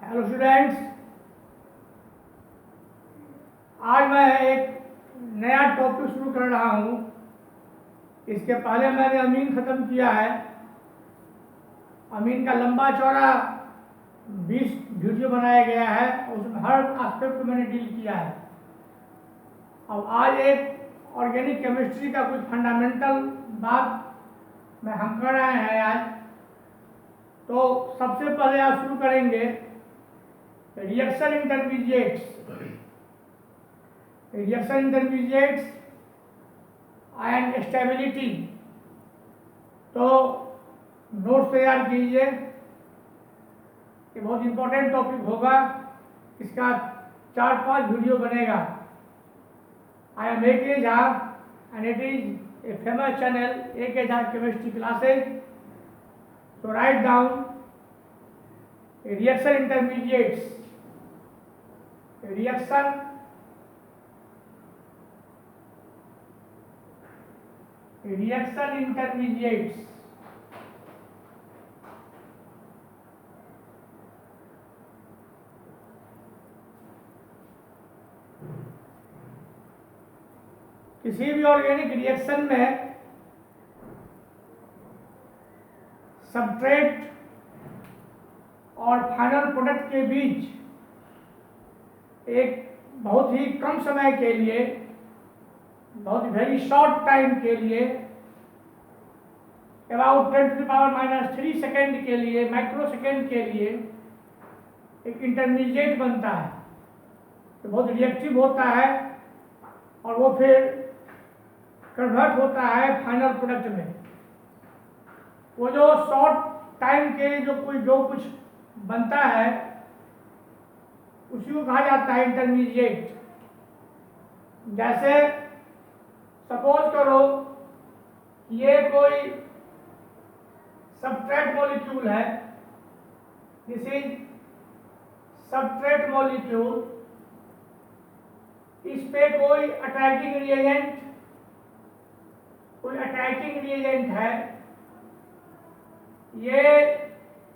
Hello students, आज मैं एक नया टॉपिक शुरू कर रहा हूँ। इसके पहले मैंने अमीन ख़त्म किया है। अमीन का लंबा चौड़ा 20 वीडियो बनाया गया है और उसमें हर एस्पेक्ट को मैंने डील किया है। अब आज एक ऑर्गेनिक केमिस्ट्री का कुछ फंडामेंटल बात हम कर रहे हैं आज। तो सबसे पहले आप शुरू करेंगे रिएक्शन इंटरमीडिएट्स एंड स्टेबिलिटी। तो नोट्स तैयार कीजिए, ये बहुत इंपॉर्टेंट टॉपिक होगा। इसका 4-5 वीडियो बनेगा। I am A.K. Jha and it is a famous channel, A.K. Jha Chemistry Classes. So write down reaction intermediates. Reaction intermediates. किसी भी ऑर्गेनिक रिएक्शन में सबस्ट्रेट और फाइनल प्रोडक्ट के बीच एक बहुत ही कम समय के लिए, बहुत वेरी शॉर्ट टाइम के लिए, अबाउट 10⁻³ सेकेंड के लिए, माइक्रो सेकेंड के लिए एक इंटरमीडिएट बनता है। तो बहुत रिएक्टिव होता है और वो फिर कन्वर्ट होता है फाइनल प्रोडक्ट में। वो जो शॉर्ट टाइम के लिए जो कुछ बनता है उसी को कहा जाता है इंटरमीडिएट। जैसे सपोज करो ये कोई सबस्ट्रेट मॉलिक्यूल है, दिस इज सबस्ट्रेट मॉलिक्यूल। इस पे कोई अटैकिंग रिएजेंट है। ये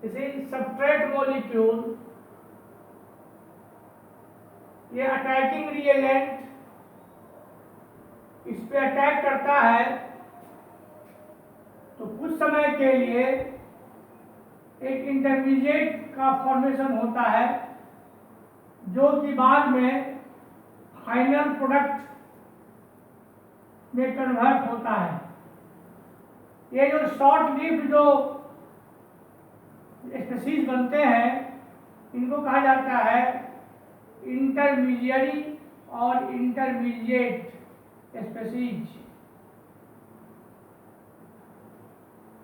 दिस इज सबस्ट्रेट मॉलिक्यूल। ये अटैकिंग रिएजेंट इस पे अटैक करता है तो कुछ समय के लिए एक इंटरमीडिएट का फॉर्मेशन होता है जो कि बाद में फाइनल प्रोडक्ट में कन्वर्ट होता है। ये जो शॉर्ट लिव्ड जो स्पीशीज बनते हैं इनको कहा जाता है इंटरमीडिएरी और इंटरमीडिएट स्पीशीज।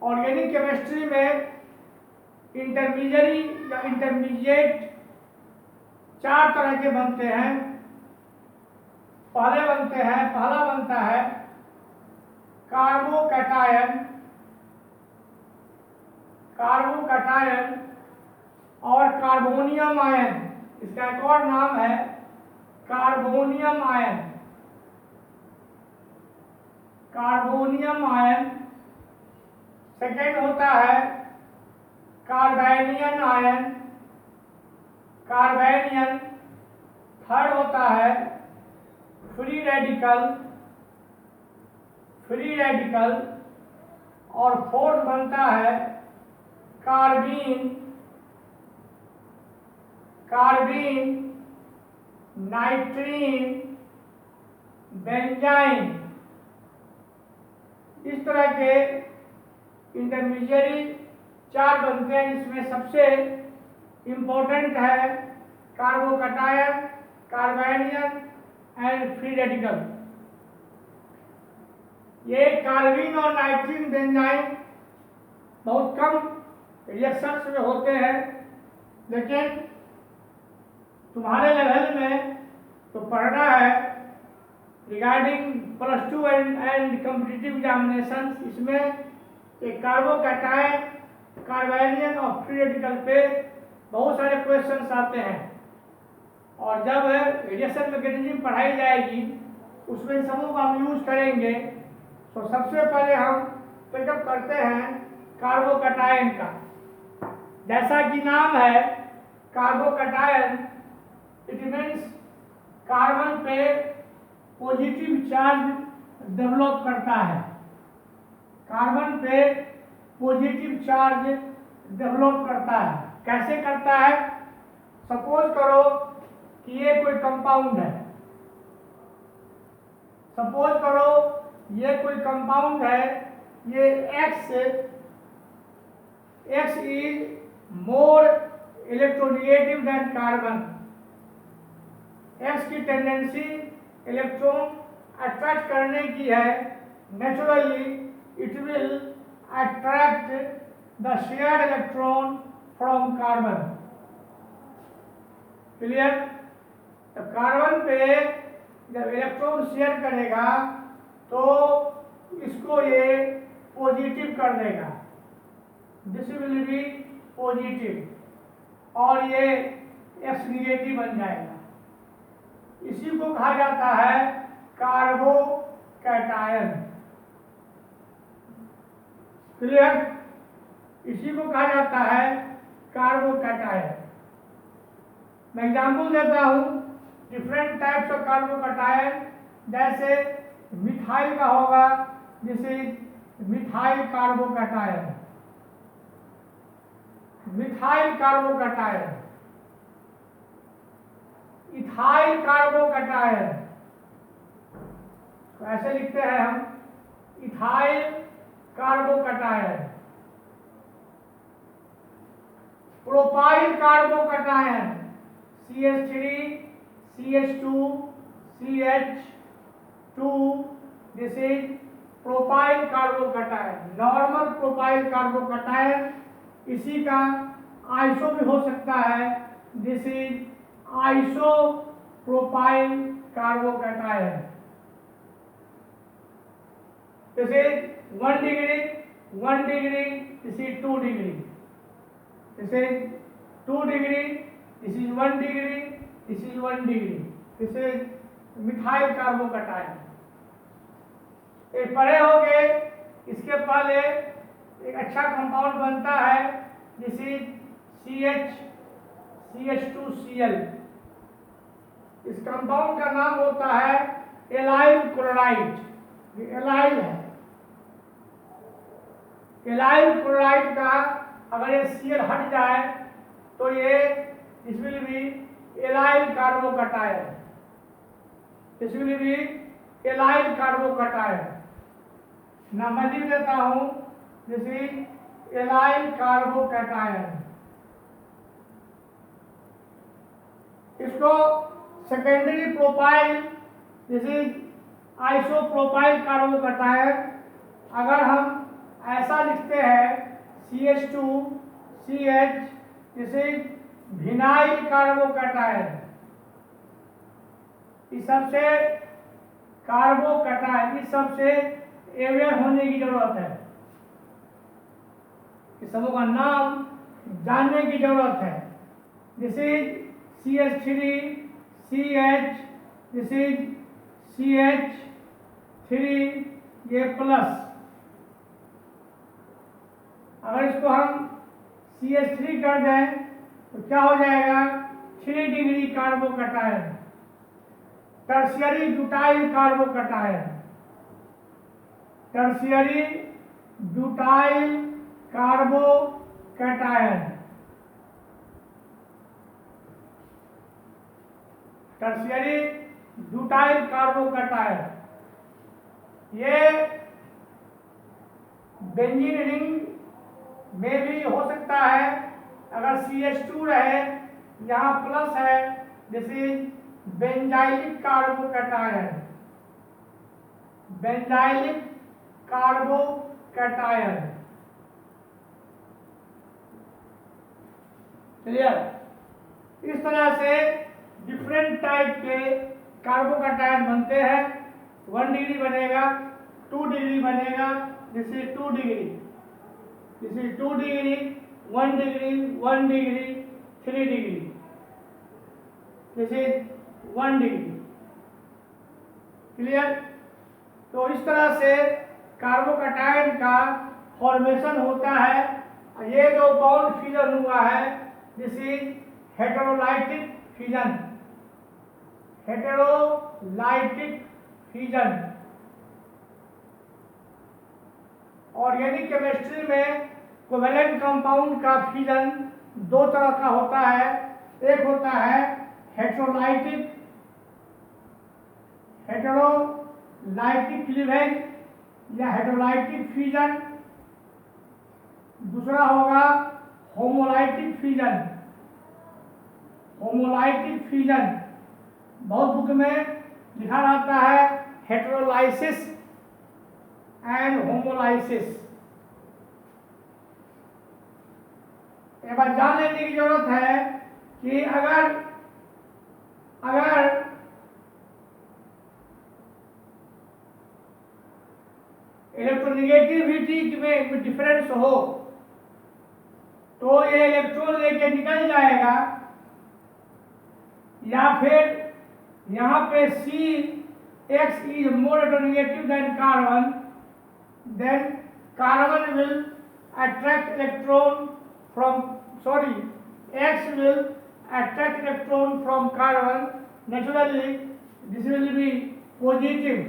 ऑर्गेनिक केमिस्ट्री में इंटरमीडिएरी या इंटरमीडिएट 4 तरह के बनते हैं। पहला बनता है कार्बोकैटायन और कार्बोनियम आयन। इसका एक और नाम है कार्बोनियम आयन। सेकेंड होता है कार्बेनियन आयन। थर्ड होता है फ्री रेडिकल और फोर्थ बनता है कार्बीन, नाइट्रीन, बेंजाइन। इस तरह के इंटरमीडिएरी 4 बनते हैं। इसमें सबसे इम्पोर्टेंट है कार्बोकैटायन, कार्बेनियन एंड फ्री रेडिकल। ये कार्बीन और नाइट्रीन, बेंजाइन बहुत कम रिएक्शंस में होते हैं, लेकिन तुम्हारे लेवल में तो पढ़ना है रिगार्डिंग +2 एंड कॉम्पिटिटिव एग्जामिनेशन। इसमें एक कार्बोकैटायन, कार्बेनियन और फ्री रेडिकल पे बहुत सारे क्वेश्चंस आते हैं और जब रिएक्शन मैकेनिज्म पढ़ाई जाएगी उसमें सबों को हम यूज करेंगे। तो सबसे पहले हम पिकअप करते हैं कार्बोकैटायन का। जैसा कि नाम है कार्बोकैटायन, इट मीन्स कार्बन पे पॉजिटिव चार्ज डेवलप करता है, कार्बन पे पॉजिटिव चार्ज डेवलप करता है। कैसे करता है? सपोज करो कि ये कोई कंपाउंड है, सपोज करो ये कोई कंपाउंड है, ये X is more electronegative than carbon. X की टेंडेंसी इलेक्ट्रॉन अट्रैक्ट करने की है, naturally it will attract the shared electron from carbon. Clear? तो कार्बन पे जब इलेक्ट्रॉन शेयर करेगा तो इसको ये पॉजिटिव कर देगा, दिस विल बी पॉजिटिव, और ये X निगेटिव बन जाएगा। इसी को कहा जाता है कार्बोकैटायन। क्लियर? इसी को कहा जाता है कार्बोकैटायन। मैं एग्जाम्पल देता हूं डिफरेंट टाइप्स ऑफ कार्बोकैटायन। जैसे मिथाइल का होगा, this is methyl carbocation, methyl carbocation, ethyl carbocation, तो ऐसे लिखते हैं हम, ethyl carbocation, propyl carbocation, CH3 CH2 CH2, this is propyl carbocation, normal propyl carbocation. इसी का आइसो भी हो सकता है, this is iso propyl carbocation. This is 1 degree 1 degree, this is 2 degree, this is 2 degree, this is 1 degree, this is 1 degree, this is methyl carbocation. ये पढ़े हो गए। इसके पहले एक अच्छा कंपाउंड बनता है, दिस इज CH2Cl। इस कंपाउंड का नाम होता है एलाइल क्लोराइड। ये एलाइल है, एलाइल क्लोराइड का अगर ये Cl हट जाए तो ये this will be allyl carbocation, this will be allyl carbocation. ना मैं लिख देता हूं, दिस इज एलाइल कार्बोकैटायन। इसको secondary propyl, this is isopropyl carbocation. अगर हम ऐसा लिखते हैं CH2CH, this is vinyl carbocation. इस सबसे कार्बोकैटायन, इस सबसे अवेयर होने की जरूरत है, इस सबों का नाम जानने की जरूरत है। This is CH3CH, this is CH3, ये प्लस। अगर इसको हम CH3 कर दें तो क्या हो जाएगा? 3 डिग्री carbocation, tertiary butyl carbocation, tertiary butyl carbocation, tertiary butyl carbocation. ये बेंजीन रिंग में भी हो सकता है। अगर CH2 रहे, यहाँ प्लस है, this is benzylic carbocation, benzylic carbocation. Clear? इस तरह से डिफरेंट टाइप के कार्बोकैटायन बनते हैं। 1 डिग्री बनेगा, 2 डिग्री बनेगा, this is 2 degree, this is 2 degree, 1 degree, 1 degree, 3 degree, this is 1 degree. Clear? तो इस तरह से कार्बोकैटायन का फॉर्मेशन होता है। ये जो बॉन्ड फिलर हुआ है, this is heterolytic fusion, heterolytic fusion. Organic chemistry में कोवेलेंट कंपाउंड का फ्यूजन दो तरह का होता है। एक होता है हेटेरोलाइटिक क्लीवेज या हेटेरोलाइटिक फ्यूजन, दूसरा होगा होमोलाइटिक फ्यूजन। होमोलाइटिक फ्यूजन बहुत बुक में लिखा रहता है हेटेरोलाइसिस एंड होमोलाइसिस। एक बात जान लेने की जरूरत है कि अगर इलेक्ट्रोनिगेटिविटी में डिफरेंस हो तो ये इलेक्ट्रॉन लेके निकल जाएगा, या फिर यहाँ पे C X is more electronegative than carbon, then carbon will attract electron from X will attract electron from carbon. Naturally this will be positive,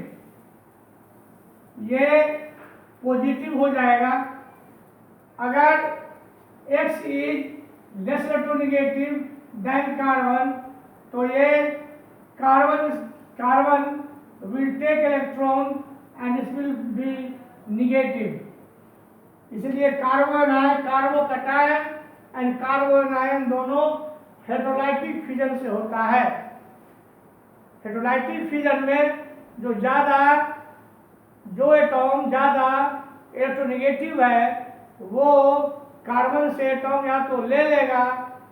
ये पॉजिटिव हो जाएगा। अगर X is less electronegative than carbon तो ये carbon will take electron and this will be negative. इसलिए carbocation and कार्बोनायन दोनों हेटेरोलाइटिक fusion से होता है। हेटेरोलाइटिक फ्यूजन में जो एटॉम ज़्यादा इलेक्ट्रोनेगेटिव है वो कार्बन से एटॉम या तो ले लेगा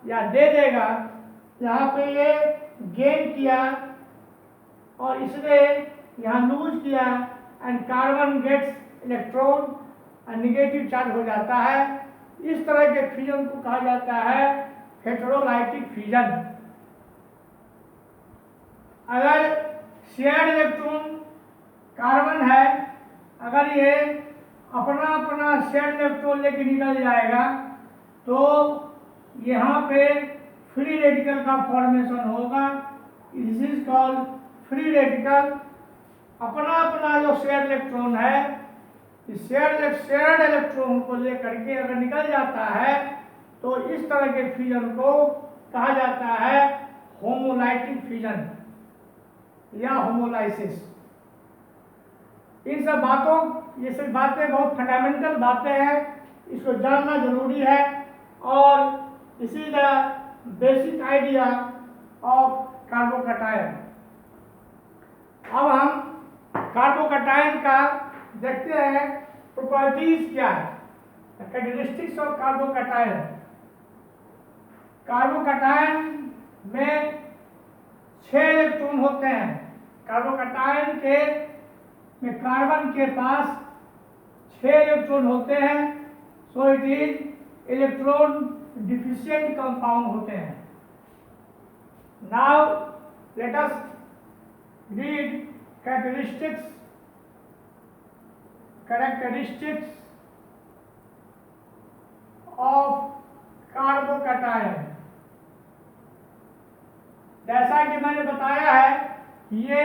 या दे देगा। यहाँ पे ये गेन किया और इसने यहाँ लूज किया एंड कार्बन गेट्स इलेक्ट्रॉन और निगेटिव चार्ज हो जाता है। इस तरह के फ्यूजन को कहा जाता है हेटेरोलाइटिक फ्यूजन। अगर शेयर्ड इलेक्ट्रॉन कार्बन है, अगर ये अपना शेयर्ड इलेक्ट्रॉन लेके निकल जाएगा तो यहाँ पे फ्री रेडिकल का फॉर्मेशन होगा। This is called free radical. अपना जो शेयर्ड इलेक्ट्रॉन है, इस शेयर्ड इलेक्ट्रॉन को लेकर के अगर निकल जाता है तो इस तरह के फ्यूजन को कहा जाता है होमोलाइटिक फ्यूजन या होमोलाइसिस। ये सब बातें बहुत फंडामेंटल बातें हैं, इसको जानना जरूरी है। और इसी तरह बेसिक आइडिया ऑफ कार्बोकटायन। अब हम कार्बोकटायन का देखते हैं प्रॉपर्टीज क्या है, कैरेक्टरिस्टिक्स ऑफ कार्बोकटायन। कार्बोकटायन में 6 इलेक्ट्रॉन होते हैं। कार्बोकटायन में कार्बन के पास 6 इलेक्ट्रॉन होते हैं, so it is electron deficient compound होते हैं। Now let us read characteristics of carbocation. जैसा कि मैंने बताया है ये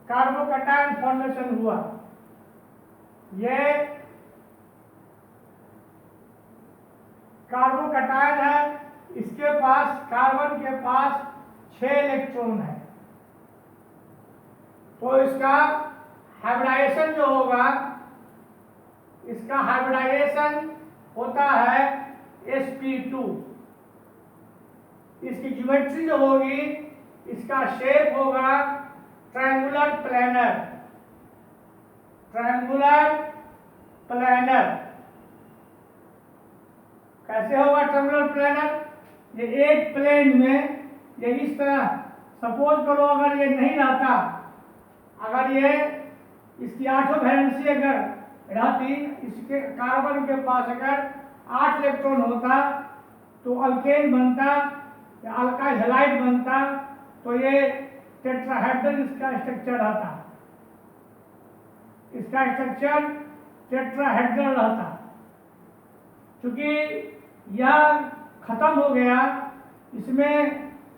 कार्बोकटायन फॉर्मेशन हुआ, ये कार्बोकटायन है, इसके पास कार्बन के पास 6 इलेक्ट्रॉन है, तो इसका हाइब्रिडाइजेशन जो होगा, इसका हाइब्रिडाइजेशन होता है sp2। इसकी ज्योमेट्री जो होगी, इसका शेप होगा ट्रायंगुलर प्लेनर। कैसे होगा ट्रायंगुलर प्लेनर? ये एक प्लेन में ये इस तरह, सपोज करो अगर ये नहीं रहता, अगर ये इसकी 8 वैलेंसी अगर रहती, इसके कार्बन के पास अगर 8 इलेक्ट्रॉन होता तो अल्केन बनता या अल्काइल हैलाइड बनता, तो ये टेट्राहेड्रल इसका स्ट्रक्चर रहता, इसका स्ट्रक्चर टेट्राहेड्रल रहता। क्योंकि यह खत्म हो गया, इसमें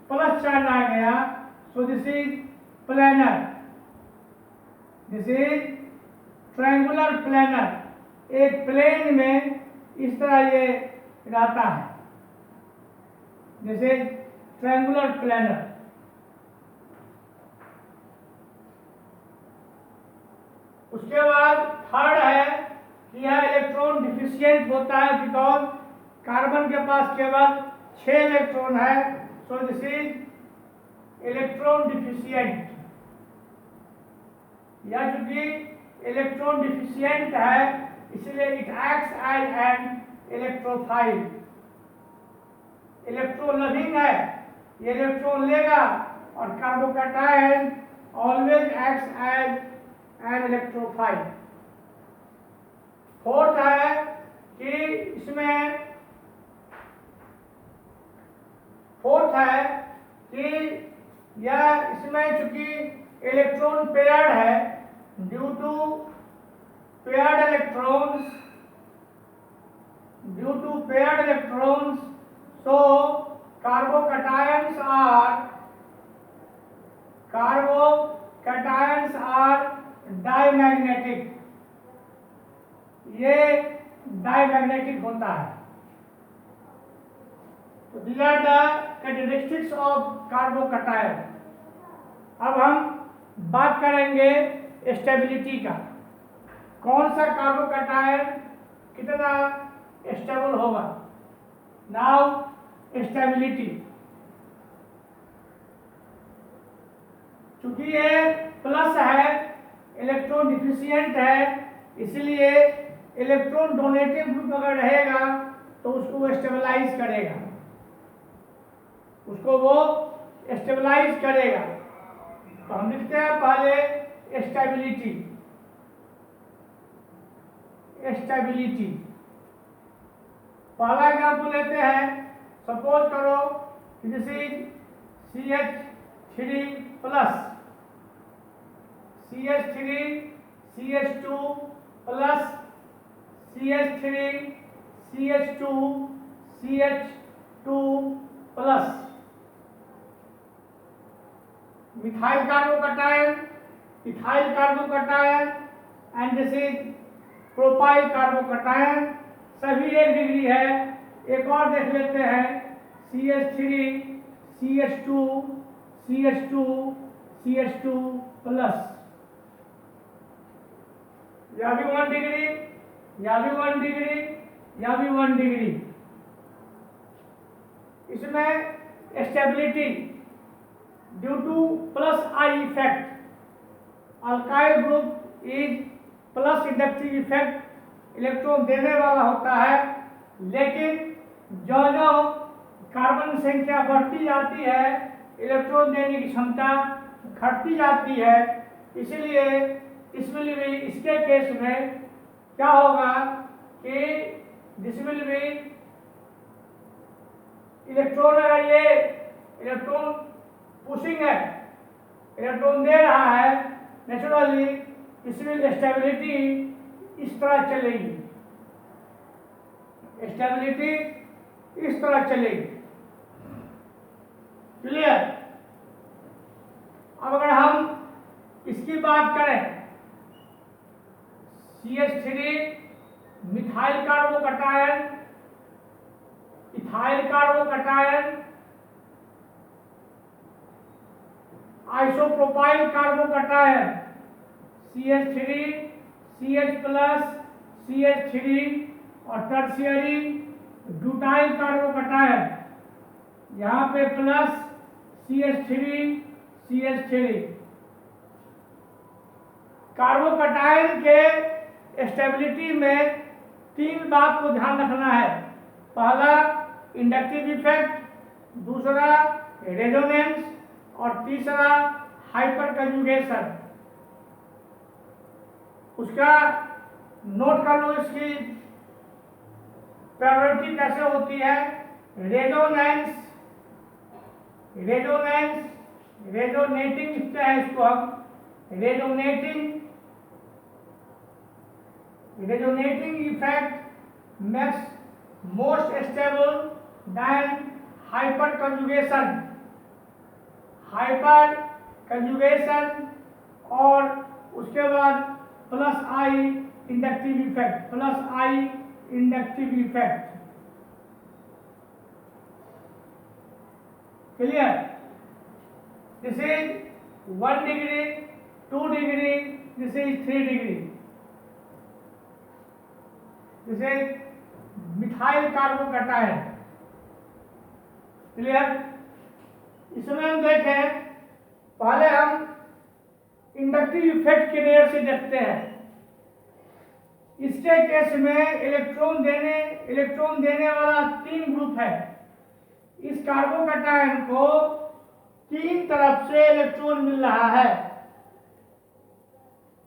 प्लस चार्ज आ गया, सो this is planar, this is triangular planar. एक प्लेन में इस तरह ये रहता है, दिस इज ट्रायंगुलर प्लेनर। उसके बाद थर्ड है कि यह इलेक्ट्रॉन डिफिशियंट होता है, बिकॉज कार्बन के पास केवल 6 इलेक्ट्रॉन है, so this is electron deficient. यह चूंकि इलेक्ट्रॉन डिफिशियंट है, इसलिए it acts as an electrophile. Electron loving है, ये इलेक्ट्रॉन लेगा, और carbocation always acts as an electrophile. Fourth है कि इसमें यह इसमें चूंकि इलेक्ट्रॉन पेयर्ड है, due to paired electrons, so carbocations are diamagnetic, ये डायमैग्नेटिक होता है। तो these are the characteristics of carbocation. अब हम बात करेंगे स्टेबिलिटी का, कौन सा कार्बोकैटायन कितना स्टेबल होगा। नाउ स्टेबिलिटी, चूंकि ये प्लस है, इलेक्ट्रॉन डिफिशियंट है, इसलिए इलेक्ट्रॉन डोनेटिव ग्रुप अगर रहेगा तो उसको वो स्टेबलाइज करेगा, उसको वो स्टेबलाइज करेगा। तो हम लिखते हैं पहले स्टेबिलिटी। पहला एग्जाम्पल लेते हैं, सपोज करो this is CH3 plus, CH3 CH2 plus, CH3 CH2 CH2 plus, methyl carbocation, ethyl carbocation, and this is propyl carbocation. सभी 1 डिग्री है। एक और देख लेते हैं, CH3 CH2 CH2 CH2 plus, यह भी 1 डिग्री, यह भी 1 डिग्री, यह भी 1 डिग्री। इसमें stability due two plus I effect, alkyl group is plus inductive effect, electron देने वाला होता है, लेकिन जो जो कार्बन संख्या बढ़ती जाती है, इलेक्ट्रॉन देने की क्षमता घटती जाती है। इसलिए इसमें भी, इसके केस में क्या होगा कि दिस विल बी इलेक्ट्रॉन, अगर ये इलेक्ट्रॉन पुशिंग है, इलेक्ट्रॉन दे रहा है, नेचुरली इसमें स्टेबिलिटी इस तरह चलेगी, स्टेबिलिटी इस तरह चलेगी। क्लियर। अब अगर हम इसकी बात करें, CH3 methyl carbocation, ethyl carbocation, isopropyl carbocation, CH3 CH plus CH3, और टर्शियरी ब्यूटाइल कार्बोकैटायन, यहाँ पे प्लस CH3 CH3। कार्बोकैटायन के स्टेबिलिटी में 3 बात को ध्यान रखना है। पहला इंडक्टिव इफेक्ट, दूसरा रेजोनेंस, और तीसरा हाइपर कंजुगेशन। उसका नोट कर लो, इसकी प्रायोरिटी कैसे होती है। रेजोनेंस, रेजोनेटिंग लिखते हैं इसको हम, resonating effect makes most stable than hyperconjugation, और उसके बाद plus I inductive effect. Clear? This is 1 degree, 2 degree, this is 3 degree. This is methyl carbocation. Clear? इसमें हम देखें, पहले हम इंडक्टिव इफेक्ट के नजर से देखते हैं। इसके केस में इलेक्ट्रॉन देने वाला 3 ग्रुप है। इस कार्बोकैटायन को 3 तरफ से इलेक्ट्रॉन मिल रहा है।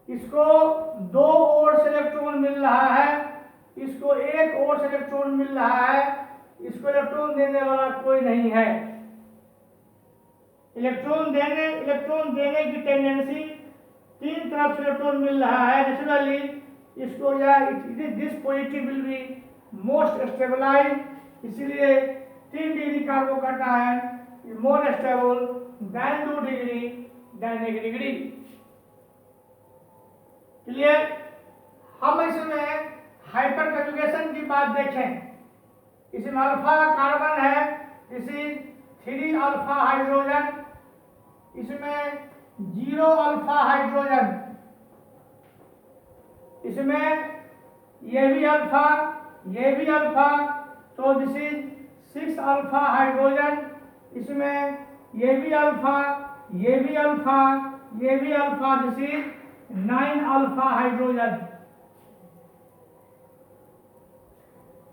इसको 2 ओर से इलेक्ट्रॉन मिल रहा है, इसको 1 ओर से इलेक्ट्रॉन मिल रहा है, इसको इलेक्ट्रॉन देने वाला कोई नहीं है। इलेक्ट्रॉन देने की टेंडेंसी 3 तरफ से इलेक्ट्रॉन मिल रहा है। नेचुरली इसको this positive will be most stabilize, इसलिए 3 डिग्री carbocation is more stable than 2 degree than 1 degree. Clear? हम इसमें हाइपर कंजुगेशन की बात देखें। इसमें अल्फा कार्बन है, इसी 3 अल्फा हाइड्रोजन, इसमें 0 अल्फा हाइड्रोजन, इसमें ये भी अल्फा, तो दिस इज 6 अल्फा हाइड्रोजन, इसमें ये भी alpha, this is 9 alpha hydrogen.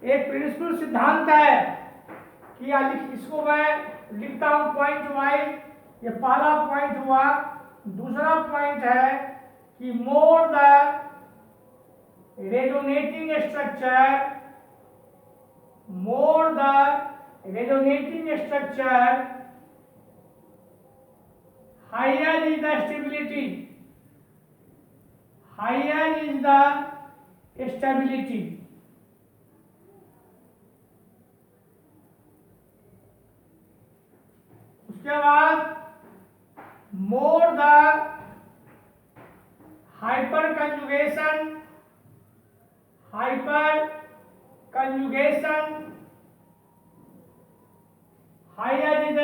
एक प्रिंसिपल सिद्धांत है कि इसको मैं लिखता हूं पॉइंट वाइज। ये पहला पॉइंट हुआ। दूसरा पॉइंट है कि more the resonating structure higher is the stability. उसके बाद more the hyperconjugation higher is the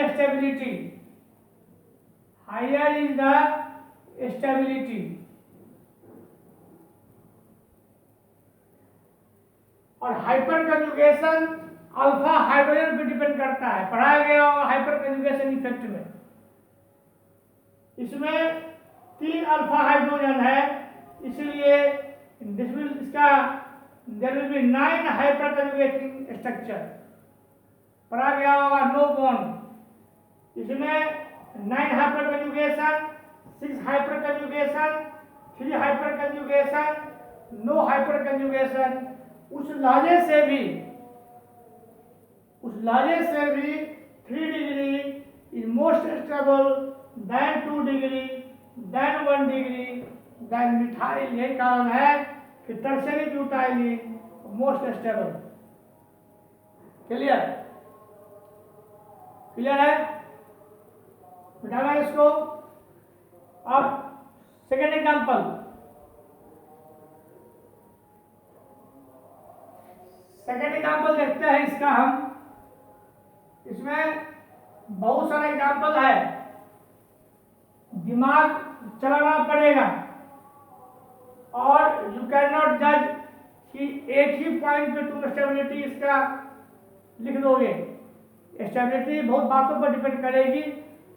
stability. और हाइपर कंजुगेशन अल्फा हाइड्रोजन पे डिपेंड करता है, पढ़ाया गया होगा हाइपर कंजुगेशन इफेक्ट में। इसमें 3 अल्फा हाइड्रोजन है, इसलिए इसका there will be 9 hyperconjugating structure. पढ़ा गया होगा नो बॉन्ड। इसमें 9 hyperconjugation, 6 hyperconjugation, 3 hyperconjugation, no hyperconjugation. उस लहजे से भी 3 degree is most stable than 2 degree than 1 degree than methyl. यही कारण है कि tertiary butyl is most stable. Clear है? बिठाना इसको। अब सेकेंड एग्जांपल देखते हैं इसका हम। इसमें बहुत सारा एग्जांपल है, दिमाग चलाना पड़ेगा, और यू कैन नॉट जज कि एक ही पॉइंट पे तुम स्टेबिलिटी इसका लिख दोगे। स्टेबिलिटी बहुत बातों पर डिपेंड करेगी,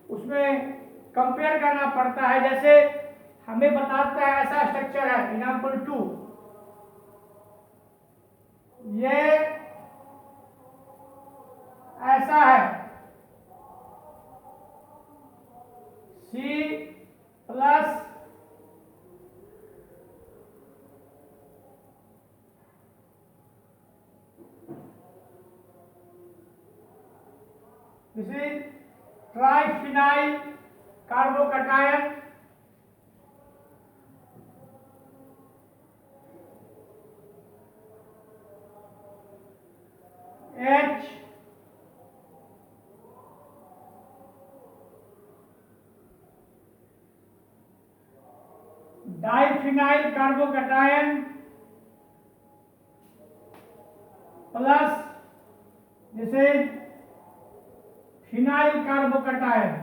उसमें कंपेयर करना पड़ता है। जैसे हमें बताता है ऐसा स्ट्रक्चर है, एग्जांपल 2, ये ऐसा है, C plus this is triphenyl carbocation, H diphenyl carbocation plus this is phenyl carbocation,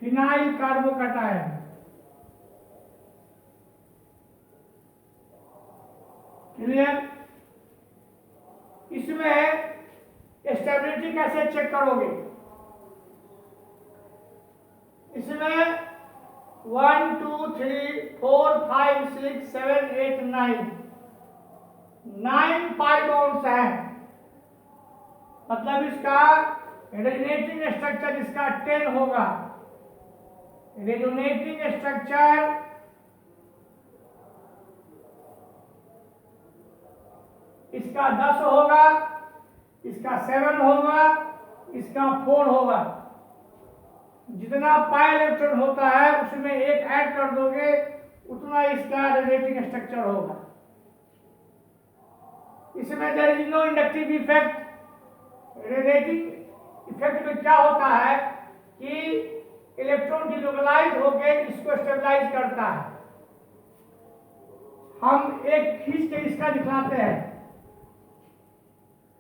phenyl carbocation. Clear? इसमें स्टेबिलिटी कैसे चेक करोगे? इसमें 1 2 3 4 5 6 7 8 9 पाई बॉन्ड्स हैं, मतलब इसका रेजोनेटिंग स्ट्रक्चर इसका 10 होगा। रेजोनेटिंग स्ट्रक्चर इसका 10 होगा, इसका 7 होगा, इसका 4 होगा। जितना पाई इलेक्ट्रॉन होता है उसमें एक ऐड कर दोगे उतना इसका रेजोनेटिंग स्ट्रक्चर होगा। इसमें there is no inductive effect. Resonating effect में क्या होता है कि इलेक्ट्रॉन डिलोकलाइज होकर इसको स्टेबलाइज करता है। हम एक खींच के इसका दिखाते हैं,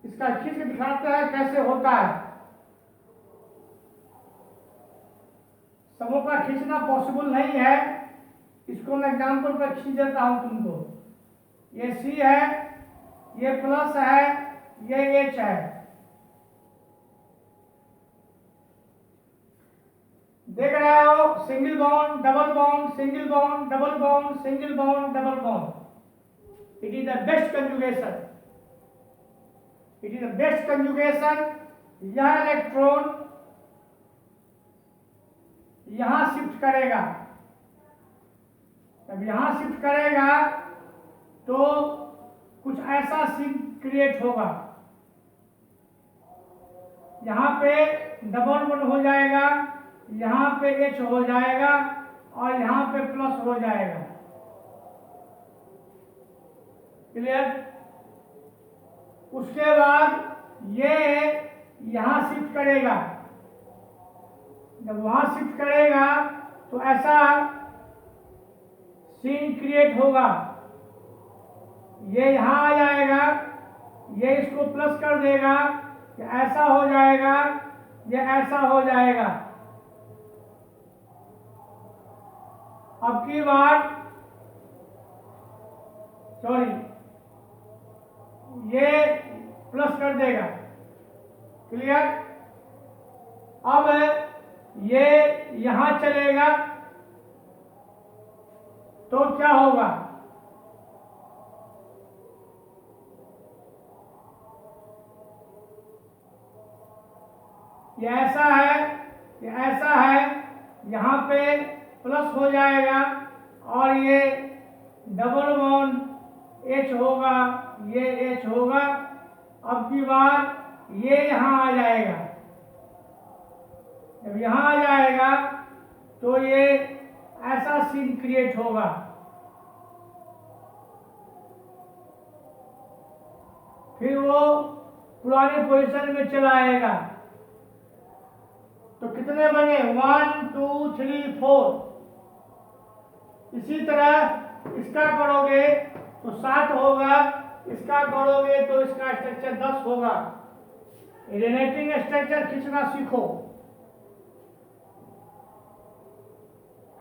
इसका खींच के दिखाते हैं कैसे होता है। सबों का खींचना पॉसिबल नहीं है, इसको मैं एग्जाम्पल पर खींच देता हूं तुमको। ये सी है, ये प्लस है, ये एच है। देख रहे हो, single bond double bond, single bond double bond, single bond double bond. It is the best conjugation, it is the best conjugation. यह इलेक्ट्रॉन यहां शिफ्ट करेगा, जब यहां शिफ्ट करेगा तो कुछ ऐसा सीन क्रिएट होगा। यहां पे डबल बॉन्ड हो जाएगा, यहां पे एच हो जाएगा और यहां पे प्लस हो जाएगा। क्लियर? उसके बाद ये यहां शिफ्ट करेगा, जब वहां शिफ्ट करेगा तो ऐसा सीन क्रिएट होगा। ये यहां आ जाएगा, ये इसको प्लस कर देगा, ये ऐसा हो जाएगा, ये ऐसा हो जाएगा। अब की बार सॉरी, ये प्लस कर देगा। क्लियर? अब ये यहां चलेगा तो क्या होगा? ये ऐसा है, ये ऐसा है, यहां पे प्लस हो जाएगा और ये डबल बॉन्ड एच होगा, ये एच होगा। अब की बार ये यहां आ जाएगा, जब यहां आ जाएगा तो ये ऐसा सीन क्रिएट होगा। फिर वो पुरानी पोजीशन में चला आएगा। तो कितने बने? 1 2 3 4। इसी तरह इसका करोगे तो 7 होगा, इसका करोगे तो इसका स्ट्रक्चर 10 होगा। रेजोनेटिंग स्ट्रक्चर खींचना सीखो।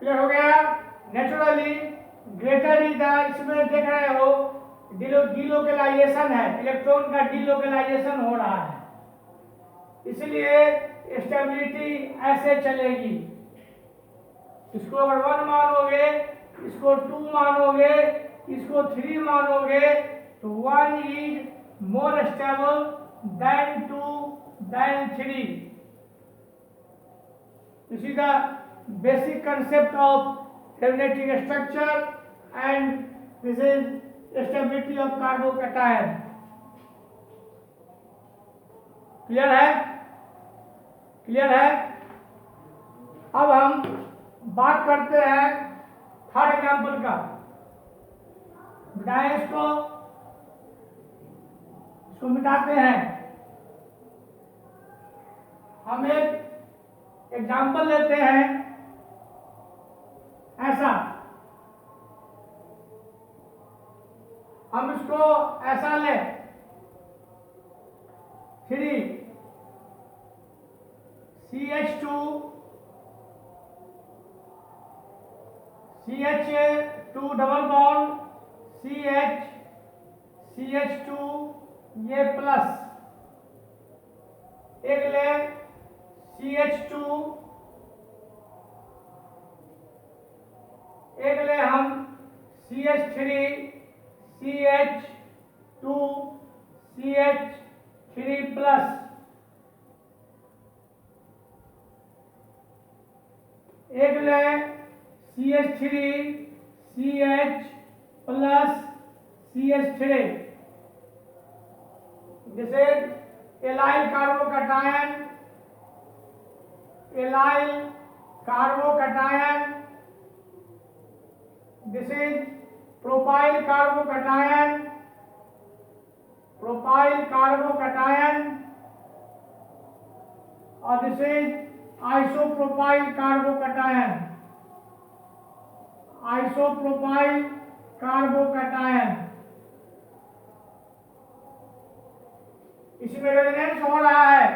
क्लियर हो गया? नेचुरली ग्रेटर इज द, इसमें देख रहे हो डीलोकलाइजेशन है, इलेक्ट्रॉन का डीलोकलाइजेशन हो रहा है, इसलिए स्टेबिलिटी ऐसे चलेगी। इसको अगर 1 मानोगे, इसको 2 मानोगे, इसको 3 मानोगे तो 1 is more stable than 2 than 3। This is the basic concept of resonating structure and this is stability of carbocation. Clear है? क्लियर है? अब हम बात करते हैं थर्ड एग्जाम्पल का। बताएं इसको मिटाते हैं। हम एक एग्जाम्पल लेते हैं ऐसा, ऐसा ले 3 CH2 डबल बॉन्ड CH2 ये प्लस, एक ले CH2, एक ले हम CH3 प्लस, एक ले CH3 CH plus CH3। This is allyl carbocation, allyl carbocation. This is propyl carbocation, propyl carbocation. और this is isopropyl carbocation, isopropyl carbocation. इसमें रेजोनेंस हो रहा है,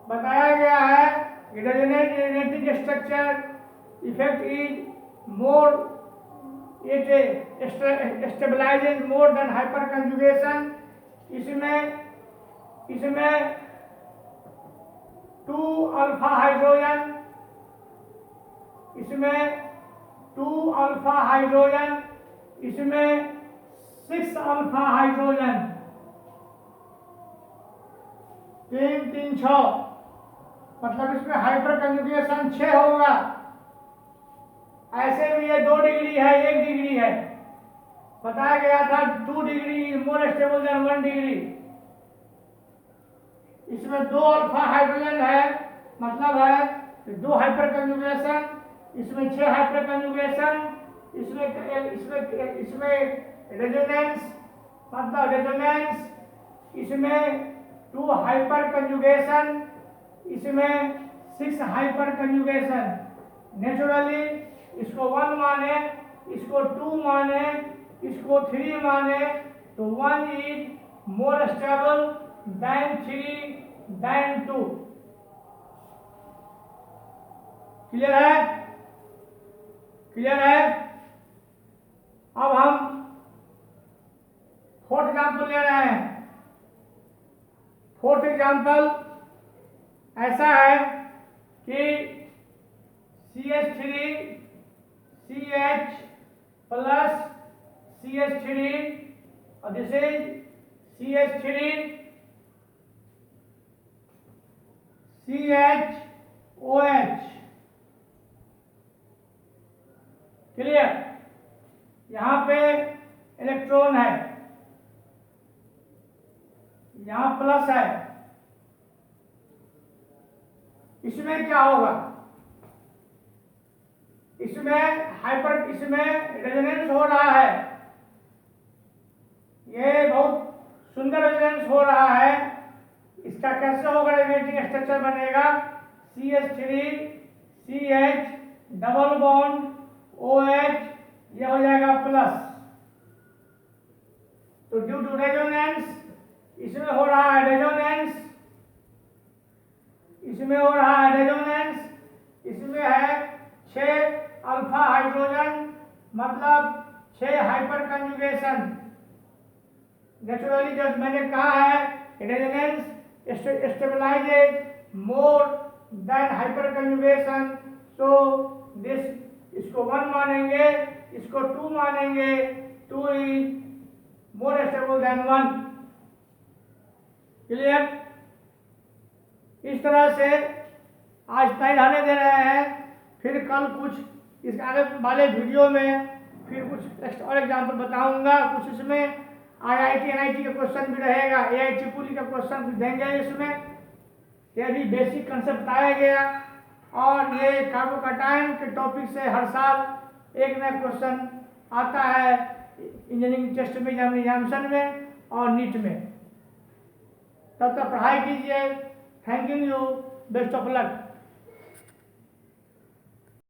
बताया गया है कि resonating structure effect is more, it stabilises more than hyperconjugation. इसमें 2 अल्फा हाइड्रोजन, इसमें 2 अल्फा हाइड्रोजन, इसमें 6 अल्फा हाइड्रोजन, 3 3 6, मतलब इसमें हाइपर कंजुगेशन 6 होगा। ऐसे भी ये 2 डिग्री है, 1 डिग्री है, बताया गया था 2 डिग्री मोर स्टेबल देन 1 डिग्री। इसमें 2 अल्फा हाइड्रोजन है, मतलब है 2 हाइपर कंजुगेशन, इसमें 6 हाइपर कंजुगेशन, इसमें रेजोनेंस, मतलब रेजोनेंस, इसमें 2 हाइपर कंजुगेशन, इसमें 6 हाइपर कंजुगेशन। नेचुरली इसको 1 माने, इसको 2 माने, इसको 3 माने, तो 1 is more stable than 3 than 2। Clear है? क्लियर है? अब हम 4th एग्जाम्पल ले रहे हैं। 4th एग्जाम्पल ऐसा है कि CH3 CH प्लस CH3 और this is CH3 CHOH। Clear? यहां पे इलेक्ट्रॉन है, यहां प्लस है। इसमें क्या होगा? इसमें रेजोनेंस हो रहा है, ये बहुत सुंदर रेजोनेंस हो रहा है। इसका कैसे होगा? रेजोनेटिंग स्ट्रक्चर बनेगा CH3 CH double bond OH, ये हो जाएगा प्लस। तो ड्यू टू रेजोनेंस इसमें हो रहा है रेजोनेंस, इसमें हो रहा है रेजोनेंस, इसमें है 6 अल्फा हाइड्रोजन, मतलब 6 हाइपर कंजुगेशन। नेचुरली जब मैंने कहा है resonance stabilises more than hyper conjugation, so this, इसको 1 मानेंगे, इसको 2 मानेंगे, 2 is more stable then 1। Clear? इस तरह से आज तय रहने दे रहे हैं, फिर कल कुछ इस आगे वाले वीडियो में फिर कुछ और एग्जाम्पल बताऊंगा। कुछ इसमें IIT NIT का क्वेश्चन भी रहेगा, AIEEE का क्वेश्चन भी देंगे। इसमें ये भी बेसिक कंसेप्ट बताया गया, और ये कार्बोकैटायन के टॉपिक से हर साल एक नया क्वेश्चन आता है इंजीनियरिंग टेस्ट में, एग्जामिनेशन में और नीट में। तब तक पढ़ाई कीजिए। Thank you, best of luck.